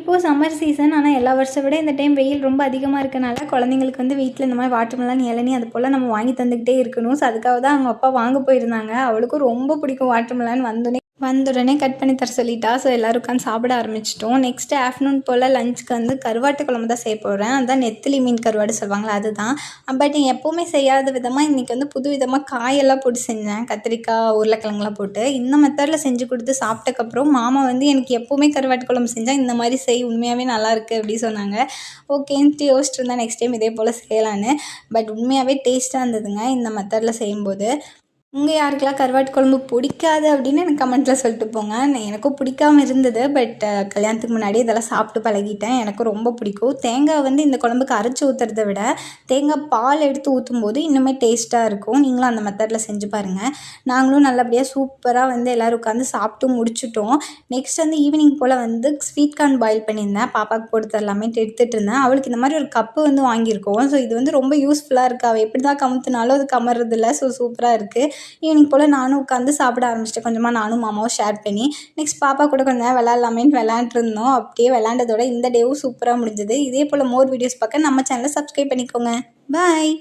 இப்போது summer season. ஆனால் எல்லா வருஷத்தை விட இந்த டைம் வெயில் ரொம்ப அதிகமாக இருக்கனால குழந்தைங்களுக்கு வந்து வீட்டில் இந்த மாதிரி வாட்டர்மெலன், இளநீ அது போல் நம்ம வாங்கி தந்துக்கிட்டே இருக்கணும். ஸோ அதுக்காக தான் அவங்க அப்பா வாங்க போயிருந்தாங்க. அவளுக்கும் ரொம்ப பிடிக்கும் வாட்டர்மெலன். வந்த உடனே கட் பண்ணி தர சொல்லிட்டா. ஸோ எல்லோரும் உட்காந்து சாப்பிட ஆரம்பிச்சிட்டோம். நெக்ஸ்ட்டு ஆஃப்டர்நூன் போல் லஞ்சுக்கு வந்து கருவாட்டு குழம்பு தான் செய்ய போகிறேன். அதுதான் நெத்திலி மீன் கருவாடு சொல்லுவாங்களா அதுதான். பட் எப்போவுமே செய்யாத விதமாக இன்றைக்கி வந்து புது விதமாக காயெல்லாம் போட்டு செஞ்சேன். கத்திரிக்காய், உருளைக்கிழங்குலாம் போட்டு இந்த மெத்தடில் செஞ்சு கொடுத்து சாப்பிட்டக்கப்புறம் மாமா வந்து எனக்கு எப்போவுமே கருவாட்டு குழம்பு செஞ்சால் இந்த மாதிரி செய், உண்மையாகவே நல்லாயிருக்கு அப்படி சொன்னாங்க. ஓகேன்ட்டு யோசிச்சுட்டு இருந்தேன் நெக்ஸ்ட் டைம் இதே போல் செய்யலான்னு. பட் உண்மையாகவே டேஸ்ட்டாக இருந்ததுங்க இந்த மெத்தடில் செய்யும்போது. உங்கள் யாருக்கெல்லாம் கருவாட்டு குழம்பு பிடிக்காது அப்படின்னு எனக்கு கமெண்ட்டில் சொல்லிட்டு போங்க. எனக்கும் பிடிக்காமல் இருந்தது. பட் கல்யாணத்துக்கு முன்னாடி இதெல்லாம் சாப்பிட்டு பழகிட்டேன். எனக்கும் ரொம்ப பிடிக்கும். தேங்காய் வந்து இந்த குழம்புக்கு அரைச்சி ஊற்றுறத விட தேங்காய் பால் எடுத்து ஊற்றும்போது இன்னுமே டேஸ்ட்டாக இருக்கும். நீங்களும் அந்த மெத்தடில் செஞ்சு பாருங்கள். நாங்களும் நல்லபடியாக சூப்பராக வந்து எல்லோரும் உட்காந்து சாப்பிட்டு முடிச்சிட்டோம். நெக்ஸ்ட் வந்து ஈவினிங் போல் வந்து ஸ்வீட் கார்ன் பாயில் பண்ணியிருந்தேன். பாப்பாவுக்கு போட்டு தரலாமே எடுத்துகிட்டு இருந்தேன். அவளுக்கு இந்த மாதிரி ஒரு கப்பு வந்து வாங்கியிருக்கோம். ஸோ இது வந்து ரொம்ப யூஸ்ஃபுல்லாக இருக்குது. அவள் எப்படி தான் கமுத்துனாலும் அது கமறதில்லை. ஸோ சூப்பராக இருக்குது. ஈவினிங் போல் நானும் உட்காந்து சாப்பிட ஆரம்பிச்சிட்டேன். கொஞ்சமாக நானும் மாமாவும் ஷேர் பண்ணி. நெக்ஸ்ட் பாப்பா கூட கொஞ்சம் நேரம் விளாட்லாமேன்னு விளாண்டுருந்தோம். அப்படியே விளாண்டதோட இந்த டேவும் சூப்பராக முடிஞ்சது. இதே போல் மோர் வீடியோஸ் பார்க்க நம்ம சேனலை சப்ஸ்கிரைப் பண்ணிக்கோங்க. பாய்.